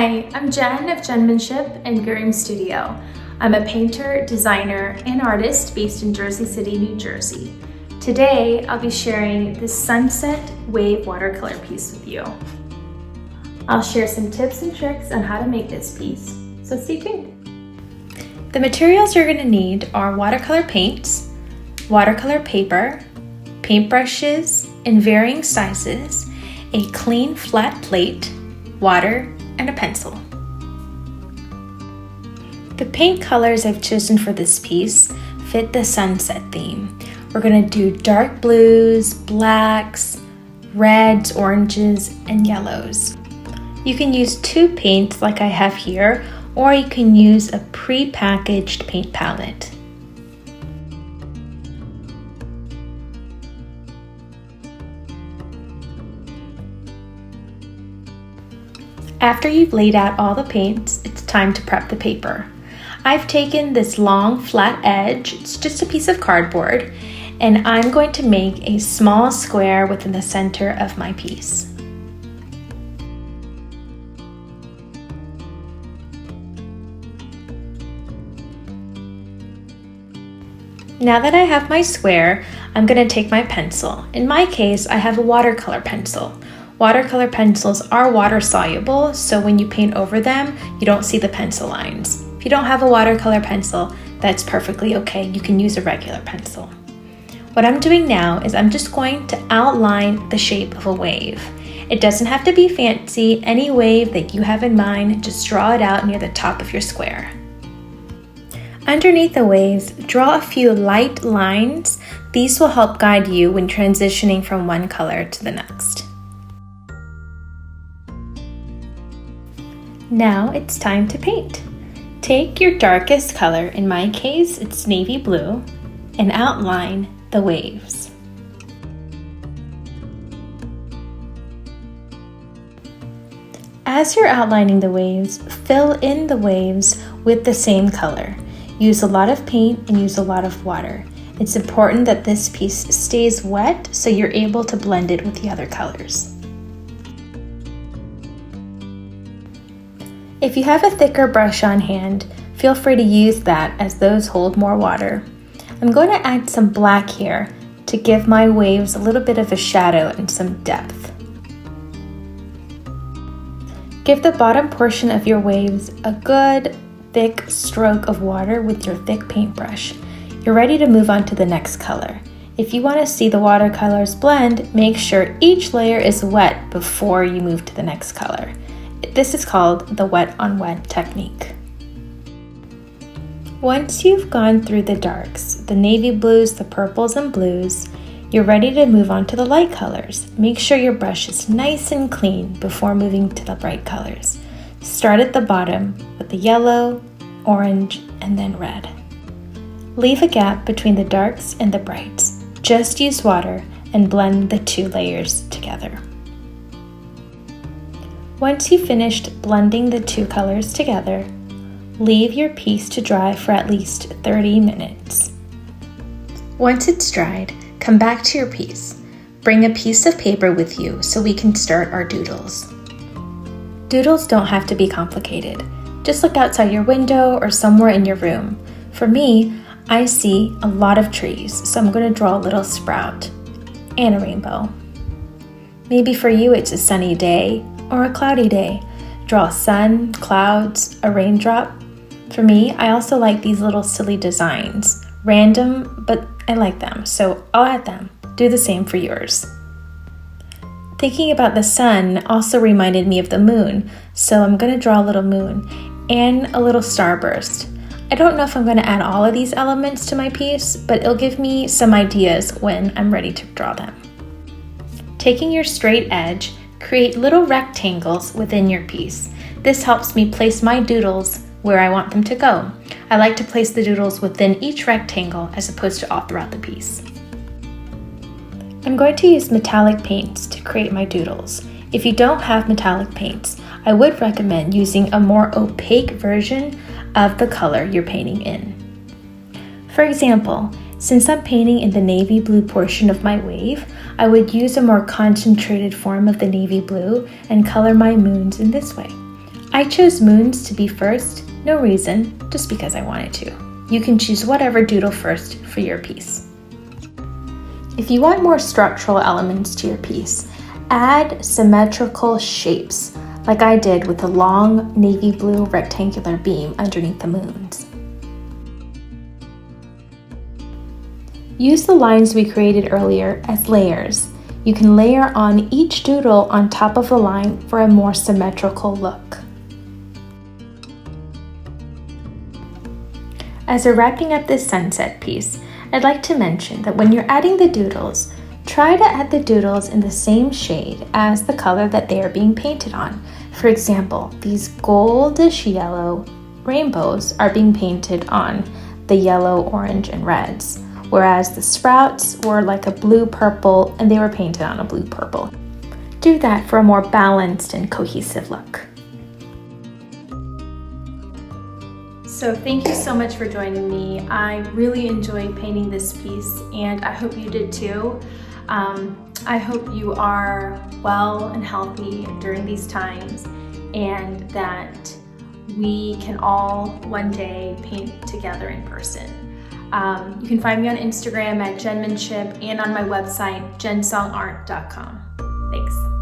Hi, I'm Jenn of Jennmanship and Gurrim Studio. I'm a painter, designer, and artist based in Jersey City, New Jersey. Today, I'll be sharing this Sunset Wave watercolor piece with you. I'll share some tips and tricks on how to make this piece, so stay tuned. The materials you're going to need are watercolor paints, watercolor paper, paintbrushes in varying sizes, a clean flat plate, water, and a pencil. The paint colors I've chosen for this piece fit the sunset theme. We're going to do dark blues, blacks, reds, oranges, and yellows. You can use two paints like I have here, or you can use a pre-packaged paint palette. After you've laid out all the paints, it's time to prep the paper. I've taken this long flat edge, it's just a piece of cardboard, and I'm going to make a small square within the center of my piece. Now that I have my square, I'm going to take my pencil. In my case, I have a watercolor pencil. Watercolor pencils are water soluble, so when you paint over them, you don't see the pencil lines. If you don't have a watercolor pencil, that's perfectly okay. You can use a regular pencil. What I'm doing now is I'm just going to outline the shape of a wave. It doesn't have to be fancy. Any wave that you have in mind, just draw it out near the top of your square. Underneath the waves, draw a few light lines. These will help guide you when transitioning from one color to the next. Now it's time to paint. Take your darkest color, in my case it's navy blue, and outline the waves. As you're outlining the waves, fill in the waves with the same color. Use a lot of paint and use a lot of water. It's important that this piece stays wet so you're able to blend it with the other colors. If you have a thicker brush on hand, feel free to use that as those hold more water. I'm going to add some black here to give my waves a little bit of a shadow and some depth. Give the bottom portion of your waves a good thick stroke of water with your thick paintbrush. You're ready to move on to the next color. If you want to see the watercolors blend, make sure each layer is wet before you move to the next color. This is called the wet on wet technique. Once you've gone through the darks, the navy blues, the purples and blues, you're ready to move on to the light colors. Make sure your brush is nice and clean before moving to the bright colors. Start at the bottom with the yellow, orange, and then red. Leave a gap between the darks and the brights. Just use water and blend the two layers together. Once you've finished blending the two colors together, leave your piece to dry for at least 30 minutes. Once it's dried, come back to your piece. Bring a piece of paper with you so we can start our doodles. Doodles don't have to be complicated. Just look outside your window or somewhere in your room. For me, I see a lot of trees, so I'm going to draw a little sprout and a rainbow. Maybe for you it's a sunny day or a cloudy day. Draw sun, clouds, a raindrop. For me, I also like these little silly designs. Random, but I like them, so I'll add them. Do the same for yours. Thinking about the sun also reminded me of the moon, so I'm going to draw a little moon and a little starburst. I don't know if I'm going to add all of these elements to my piece, but it'll give me some ideas when I'm ready to draw them. Taking your straight edge, create little rectangles within your piece. This helps me place my doodles where I want them to go. I like to place the doodles within each rectangle as opposed to all throughout the piece. I'm going to use metallic paints to create my doodles. If you don't have metallic paints, I would recommend using a more opaque version of the color you're painting in. For example, since I'm painting in the navy blue portion of my wave, I would use a more concentrated form of the navy blue and color my moons in this way. I chose moons to be first, no reason, just because I wanted to. You can choose whatever doodle first for your piece. If you want more structural elements to your piece, add symmetrical shapes, like I did with a long navy blue rectangular beam underneath the moons. Use the lines we created earlier as layers. You can layer on each doodle on top of the line for a more symmetrical look. As we're wrapping up this sunset piece, I'd like to mention that when you're adding the doodles, try to add the doodles in the same shade as the color that they are being painted on. For example, these goldish yellow rainbows are being painted on the yellow, orange, and reds, whereas the sprouts were like a blue-purple and they were painted on a blue-purple. Do that for a more balanced and cohesive look. So thank you so much for joining me. I really enjoyed painting this piece and I hope you did too. I hope you are well and healthy during these times and that we can all one day paint together in person. You can find me on Instagram at Jennmanship and on my website, jensongart.com. Thanks.